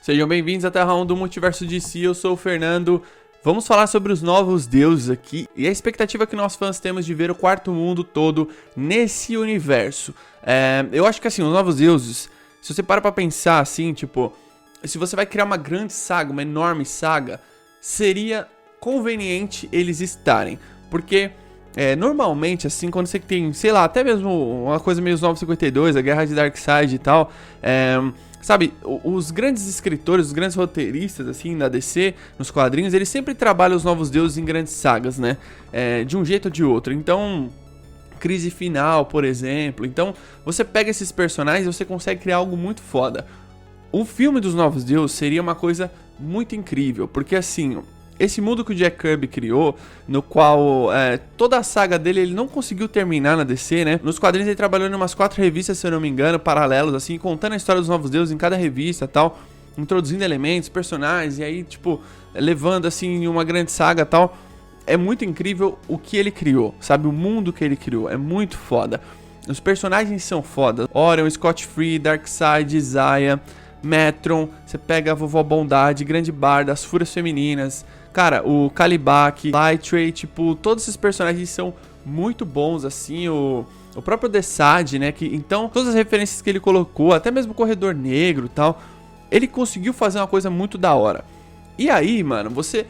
Sejam bem-vindos à Terra 1 do Multiverso DC, eu sou o Fernando. Vamos falar sobre os novos deuses aqui e a expectativa que nós fãs temos de ver o quarto mundo todo nesse universo. Eu acho que assim, os novos deuses, se você para pra pensar assim, tipo, se você vai criar uma grande saga, uma enorme saga, seria conveniente eles estarem. Porque normalmente assim, quando você tem, sei lá, até mesmo uma coisa meio 952, a Guerra de Darkseid e tal, sabe, os grandes escritores, os grandes roteiristas, assim, na DC, nos quadrinhos, eles sempre trabalham os novos deuses em grandes sagas, né? De um jeito ou de outro. Então, Crise Final, por exemplo. Então, você pega esses personagens e você consegue criar algo muito foda. O filme dos novos deuses seria uma coisa muito incrível, porque assim, esse mundo que o Jack Kirby criou, no qual toda a saga dele ele não conseguiu terminar na DC, né? Nos quadrinhos ele trabalhou em umas 4 revistas, se eu não me engano, paralelos, assim, contando a história dos novos deuses em cada revista e tal, introduzindo elementos, personagens, e aí, tipo, levando, assim, uma grande saga e tal. É muito incrível o que ele criou, sabe? O mundo que ele criou, é muito foda. Os personagens são foda. Orion, Scott Free, Darkseid, Isaiah, Metron, você pega a Vovó Bondade, Grande Barda, as Fúrias Femininas, cara, o Kalibak, Lightray, tipo, todos esses personagens são muito bons, assim, o próprio Desaad, né, que, então, todas as referências que ele colocou, até mesmo o Corredor Negro e tal, ele conseguiu fazer uma coisa muito da hora. E aí, mano, você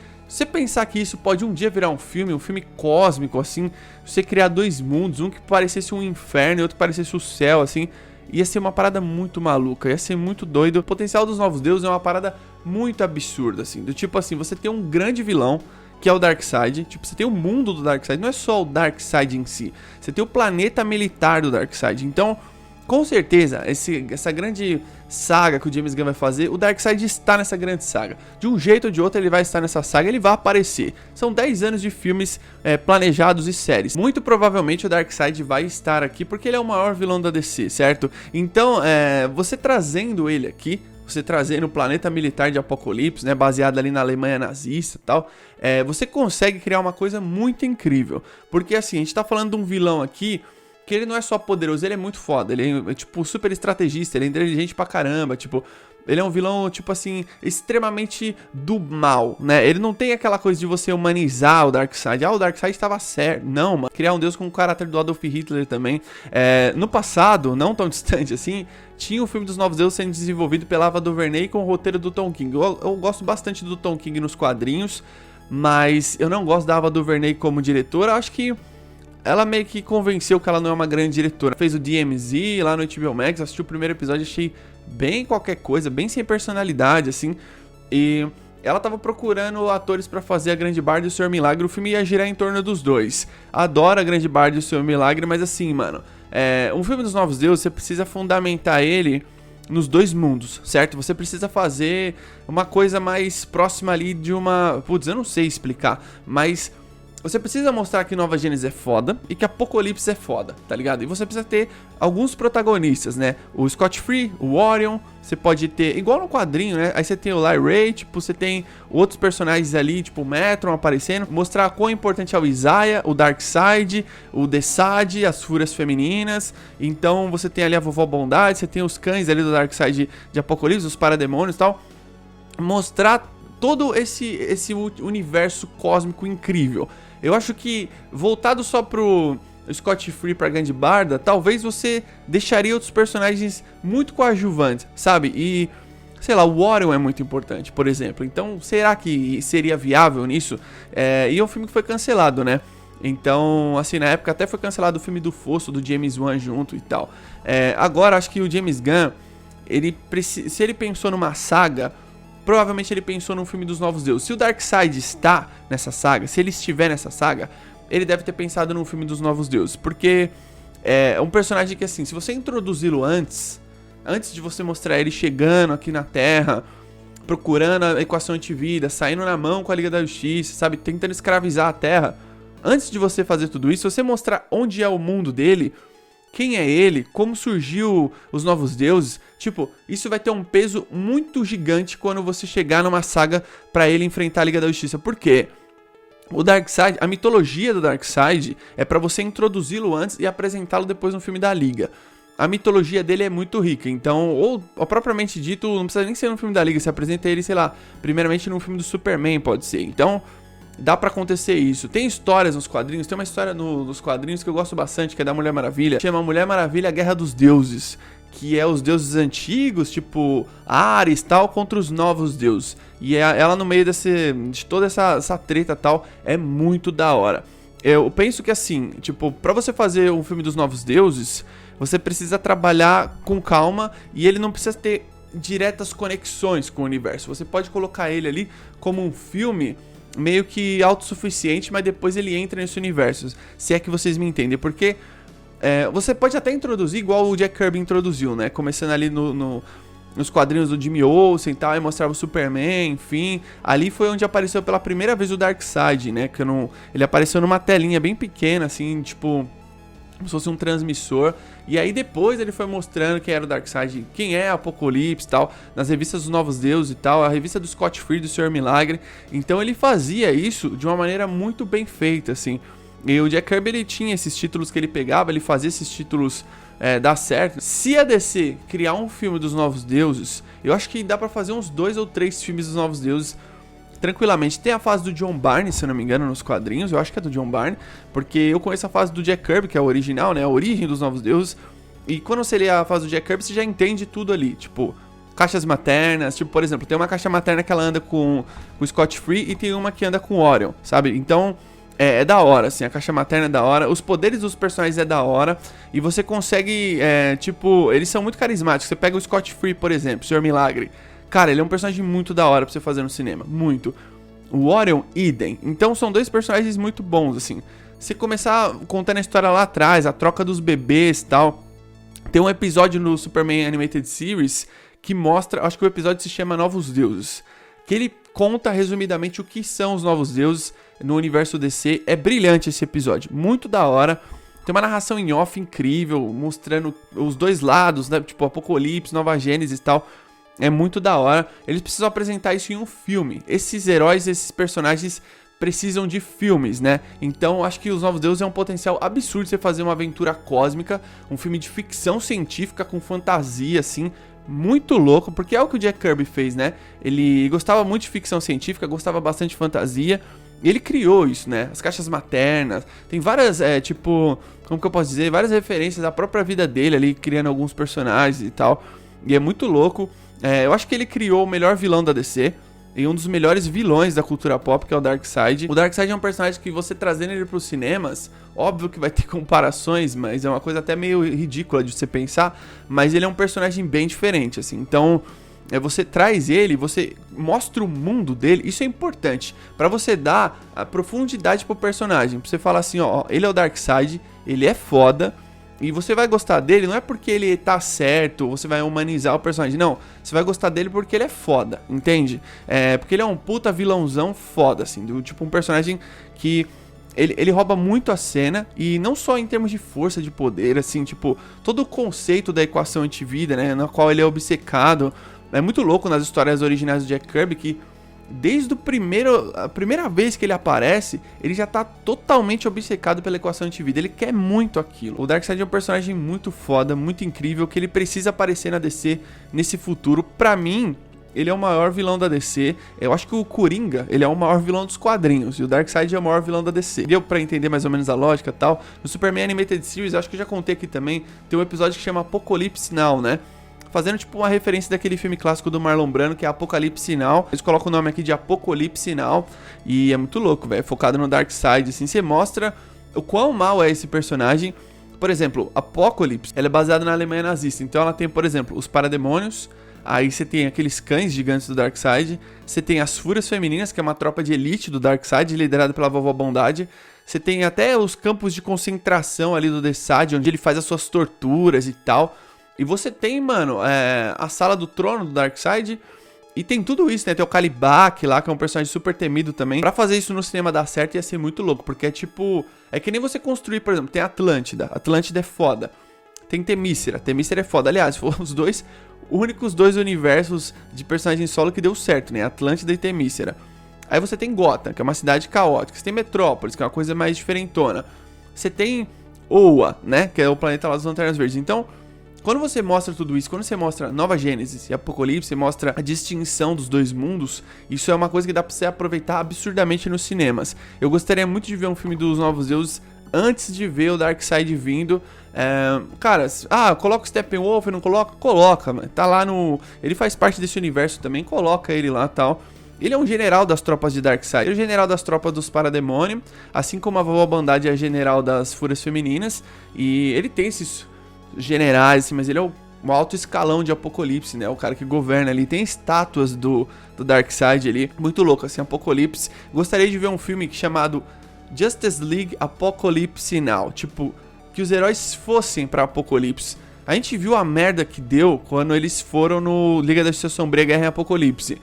pensar que isso pode um dia virar um filme cósmico, assim, você criar 2 mundos, um que parecesse um inferno e outro que parecesse o céu, assim, ia ser uma parada muito maluca, ia ser muito doido. O potencial dos novos deuses é uma parada muito absurda, assim. Do tipo assim, você tem um grande vilão, que é o Darkseid. Tipo, você tem o mundo do Darkseid, não é só o Darkseid em si. Você tem o planeta militar do Darkseid. Então, com certeza, essa grande saga que o James Gunn vai fazer, o Darkseid está nessa grande saga. De um jeito ou de outro ele vai estar nessa saga, ele vai aparecer. São 10 anos de filmes planejados e séries. Muito provavelmente o Darkseid vai estar aqui porque ele é o maior vilão da DC, certo? Então, você trazendo ele aqui, você trazendo o planeta militar de Apocalipse, né, baseado ali na Alemanha nazista e tal, você consegue criar uma coisa muito incrível. Porque assim, a gente tá falando de um vilão aqui que ele não é só poderoso, ele é muito foda, ele é, tipo, super estrategista, ele é inteligente pra caramba, tipo, ele é um vilão, tipo assim, extremamente do mal, né, ele não tem aquela coisa de você humanizar o Darkseid, o Darkseid estava certo, não, mano, criar um deus com o caráter do Adolf Hitler também. No passado, não tão distante assim, tinha o filme dos Novos Deuses sendo desenvolvido pela Ava DuVernay com o roteiro do Tom King. Eu gosto bastante do Tom King nos quadrinhos, mas eu não gosto da Ava DuVernay como diretora. Acho que ela meio que convenceu que ela não é uma grande diretora. Fez o DMZ lá no HBO Max, assisti o primeiro episódio, achei bem qualquer coisa, bem sem personalidade, assim. E ela tava procurando atores pra fazer a Grande Barda e o Senhor Milagre, o filme ia girar em torno dos dois. Adoro a Grande Barda e o Senhor Milagre, mas assim, mano, um filme dos Novos Deuses, você precisa fundamentar ele nos 2 mundos, certo? Você precisa fazer uma coisa mais próxima ali de uma... Putz, eu não sei explicar, mas você precisa mostrar que Nova Gênesis é foda e que Apocalipse é foda, tá ligado? E você precisa ter alguns protagonistas, né? O Scott Free, o Orion, você pode ter, igual no quadrinho, né? Aí você tem o Lightray, tipo, você tem outros personagens ali, tipo o Metron aparecendo. Mostrar quão importante é o Isaiah, o Darkseid, o Desaad, as Fúrias Femininas. Então você tem ali a Vovó Bondade, você tem os cães ali do Darkseid de Apocalipse, os parademônios e tal. Mostrar todo esse universo cósmico incrível. Eu acho que, voltado só pro Scott Free, pra Grande Barda, talvez você deixaria outros personagens muito coadjuvantes, sabe? E, sei lá, o Orion é muito importante, por exemplo. Então, será que seria viável nisso? E é um filme que foi cancelado, né? Então, assim, na época até foi cancelado o filme do Fosso, do James Wan junto e tal. Agora, acho que o James Gunn, se ele pensou numa saga, provavelmente ele pensou num filme dos Novos Deuses. Se o Darkseid está nessa saga, se ele estiver nessa saga, ele deve ter pensado num filme dos Novos Deuses. Porque é um personagem que, assim, se você introduzi-lo antes de você mostrar ele chegando aqui na Terra, procurando a equação antivida, saindo na mão com a Liga da Justiça, sabe, tentando escravizar a Terra, antes de você fazer tudo isso, você mostrar onde é o mundo dele, quem é ele, como surgiu os novos deuses, tipo, isso vai ter um peso muito gigante quando você chegar numa saga pra ele enfrentar a Liga da Justiça. Por quê? O Darkseid, a mitologia do Darkseid é pra você introduzi-lo antes e apresentá-lo depois no filme da Liga. a mitologia dele é muito rica. Então, ou propriamente dito, não precisa nem ser no filme da Liga. Você apresenta ele, sei lá, primeiramente num filme do Superman, pode ser. Então, dá pra acontecer isso. Tem histórias nos quadrinhos, tem uma história nos quadrinhos que eu gosto bastante, que é da Mulher Maravilha. Chama Mulher Maravilha, a Guerra dos Deuses. Que é os deuses antigos, tipo Ares e tal, contra os novos deuses. E ela no meio de toda essa treta e tal, é muito da hora. Eu penso que assim, tipo, pra você fazer um filme dos novos deuses, você precisa trabalhar com calma e ele não precisa ter diretas conexões com o universo. Você pode colocar ele ali como um filme meio que autossuficiente, mas depois ele entra nesse universo, se é que vocês me entendem, porque você pode até introduzir igual o Jack Kirby introduziu, né, começando ali nos quadrinhos do Jimmy Olsen e tal, e mostrava o Superman, enfim, ali foi onde apareceu pela primeira vez o Darkseid, né, que ele apareceu numa telinha bem pequena, assim, tipo, como se fosse um transmissor, e aí depois ele foi mostrando quem era o Darkseid, quem é Apocalipse e tal, nas revistas dos Novos Deuses e tal, a revista do Scott Free, do Sr. Milagre, então ele fazia isso de uma maneira muito bem feita, assim, e o Jack Kirby, ele tinha esses títulos que ele pegava, ele fazia esses títulos dar certo. Se a DC criar um filme dos Novos Deuses, eu acho que dá pra fazer uns 2 ou 3 filmes dos Novos Deuses tranquilamente. Tem a fase do John Byrne, se eu não me engano, nos quadrinhos, eu acho que é do John Byrne, porque eu conheço a fase do Jack Kirby, que é a original, né, a origem dos Novos Deuses, e quando você lê a fase do Jack Kirby, você já entende tudo ali, tipo, caixas maternas, tipo, por exemplo, tem uma caixa materna que ela anda com o Scott Free e tem uma que anda com o Orion, sabe? Então, é da hora, assim, a caixa materna é da hora, os poderes dos personagens é da hora, e você consegue, tipo, eles são muito carismáticos. Você pega o Scott Free, por exemplo, o Sr. Milagre, cara, ele é um personagem muito da hora pra você fazer no cinema, muito. O Orion, idem. Então são 2 personagens muito bons, assim. Você começar contando a história lá atrás, a troca dos bebês e tal, tem um episódio no Superman Animated Series que mostra, acho que o episódio se chama Novos Deuses, que ele conta resumidamente o que são os Novos Deuses no universo DC. É brilhante esse episódio, muito da hora. Tem uma narração em off incrível, mostrando os 2 lados, né? Tipo Apocalipse, Nova Gênesis e tal. É muito da hora. Eles precisam apresentar isso em um filme. Esses heróis, esses personagens precisam de filmes, né? Então acho que os Novos Deuses é um potencial absurdo você fazer uma aventura cósmica, um filme de ficção científica com fantasia, assim, muito louco, porque é o que o Jack Kirby fez, né? Ele gostava muito de ficção científica, gostava bastante de fantasia, e ele criou isso, né? As caixas maternas, tem várias, tipo, como que eu posso dizer? Várias referências à própria vida dele ali, criando alguns personagens e tal, e é muito louco. Eu acho que ele criou o melhor vilão da DC, e um dos melhores vilões da cultura pop, que é o Darkseid. O Darkseid é um personagem que você trazendo ele pros cinemas, óbvio que vai ter comparações, mas é uma coisa até meio ridícula de você pensar, mas ele é um personagem bem diferente, assim. Então, você traz ele, você mostra o mundo dele, isso é importante, pra você dar a profundidade pro personagem, pra você falar assim, ó, ele é o Darkseid, ele é foda, e você vai gostar dele não é porque ele tá certo, você vai humanizar o personagem, não. Você vai gostar dele porque ele é foda, entende? Porque ele é um puta vilãozão foda, assim, do tipo um personagem que ele rouba muito a cena, e não só em termos de força, de poder, assim, tipo, todo o conceito da equação antivida, né, na qual ele é obcecado. É muito louco nas histórias originais do Jack Kirby que desde a primeira vez que ele aparece, ele já tá totalmente obcecado pela equação antivida. Ele quer muito aquilo. O Darkseid é um personagem muito foda, muito incrível, que ele precisa aparecer na DC nesse futuro. Pra mim, ele é o maior vilão da DC. Eu acho que o Coringa, ele é o maior vilão dos quadrinhos, e o Darkseid é o maior vilão da DC. Deu pra entender mais ou menos a lógica e tal. No Superman Animated Series, eu acho que eu já contei aqui também, tem um episódio que chama Apocalipse Now, né? Fazendo tipo uma referência daquele filme clássico do Marlon Brando, que é Apocalipse Now. Eles colocam o nome aqui de Apocalipse Now, e é muito louco, velho, focado no Darkseid, assim, você mostra o quão mal é esse personagem. Por exemplo, Apocalipse, ela é baseada na Alemanha nazista, então ela tem, por exemplo, os parademônios, aí você tem aqueles cães gigantes do Darkseid, você tem as Fúrias Femininas, que é uma tropa de elite do Darkseid, liderada pela Vovó Bondade. Você tem até os campos de concentração ali do Darkseid, onde ele faz as suas torturas e tal. E você tem, mano, a Sala do Trono do Darkseid. E tem tudo isso, né? Tem o Kalibak lá, que é um personagem super temido também. Pra fazer isso no cinema dar certo ia ser muito louco. Porque é tipo... É que nem você construir, por exemplo, tem Atlântida. Atlântida é foda. Tem Temícera. Temícera é foda. Aliás, foram os únicos dois universos de personagem solo que deu certo, né? Atlântida e Temícera. Aí você tem Gotham, que é uma cidade caótica. Você tem Metrópolis, que é uma coisa mais diferentona. Você tem Oa, né? Que é o planeta lá dos Lanternas Verdes. Então... Quando você mostra tudo isso, quando você mostra Nova Gênesis e Apocalipse, você mostra a distinção dos dois mundos, isso é uma coisa que dá pra você aproveitar absurdamente nos cinemas. Eu gostaria muito de ver um filme dos Novos Deuses antes de ver o Darkseid vindo. Cara, coloca o Steppenwolf, não coloca? Coloca, mano. Tá lá no... Ele faz parte desse universo também, coloca ele lá e tal. Ele é um general das tropas de Darkseid, ele é o general das tropas dos Parademônio, assim como a Vovó Bandade é general das Fúrias Femininas, e ele tem esses generais, assim, mas ele é o alto escalão de Apocalipse, né, o cara que governa ali, tem estátuas do Darkseid ali, muito louco, assim, Apocalipse. Gostaria de ver um filme chamado Justice League Apocalypse Now, tipo, que os heróis fossem pra Apocalipse. A gente viu a merda que deu quando eles foram no Liga da Justiça Sombria Guerra em Apocalipse.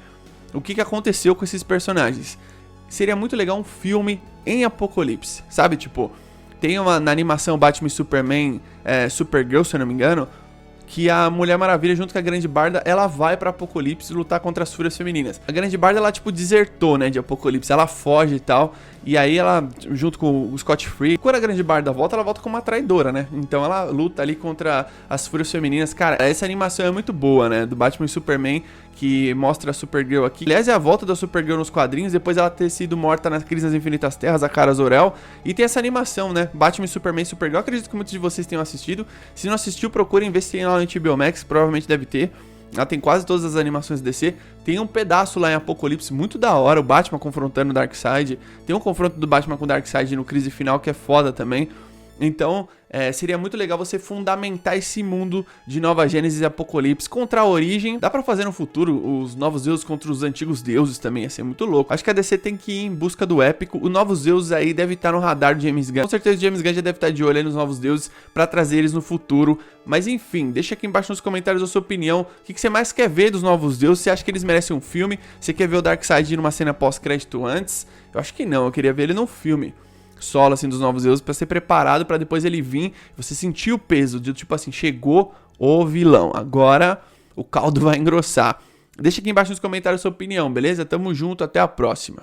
O que aconteceu com esses personagens? Seria muito legal um filme em Apocalipse, sabe? Tipo, tem na animação Batman e Superman, Supergirl, se eu não me engano, que a Mulher Maravilha, junto com a Grande Barda, ela vai pra Apocalipse lutar contra as Fúrias Femininas. A Grande Barda, ela, tipo, desertou, né, de Apocalipse. Ela foge e tal. E aí ela, junto com o Scott Free, quando a Grande Barda volta, ela volta como uma traidora, né? Então ela luta ali contra as Fúrias Femininas. Cara, essa animação é muito boa, né? Do Batman e Superman, que mostra a Supergirl aqui. Aliás, é a volta da Supergirl nos quadrinhos, depois ela ter sido morta na Crise das Infinitas Terras, a Kara Zor-El. E tem essa animação, né? Batman e Superman e Supergirl. Acredito que muitos de vocês tenham assistido. Se não assistiu, procurem ver se tem lá no HBO Max, provavelmente deve ter. Ela tem quase todas as animações DC. Tem um pedaço lá em Apocalipse muito da hora, o Batman confrontando o Darkseid. Tem um confronto do Batman com o Darkseid no Crise Final que é foda também. Então, seria muito legal você fundamentar esse mundo de Nova Gênesis e Apocalipse contra a origem. Dá pra fazer no futuro os novos deuses contra os antigos deuses também, ia ser muito louco. Acho que a DC tem que ir em busca do épico. O Novos Deuses aí deve estar no radar do James Gunn. Com certeza o James Gunn já deve estar de olho aí nos Novos Deuses pra trazer eles no futuro. Mas enfim, deixa aqui embaixo nos comentários a sua opinião. O que você mais quer ver dos Novos Deuses? Você acha que eles merecem um filme? Você quer ver o Darkseid numa cena pós-crédito antes? Eu acho que não, eu queria ver ele num filme solo, assim, dos Novos Deuses, pra ser preparado pra depois ele vir, você sentir o peso de, tipo assim, chegou o vilão, agora o caldo vai engrossar. Deixa aqui embaixo nos comentários a sua opinião, beleza? Tamo junto, até a próxima.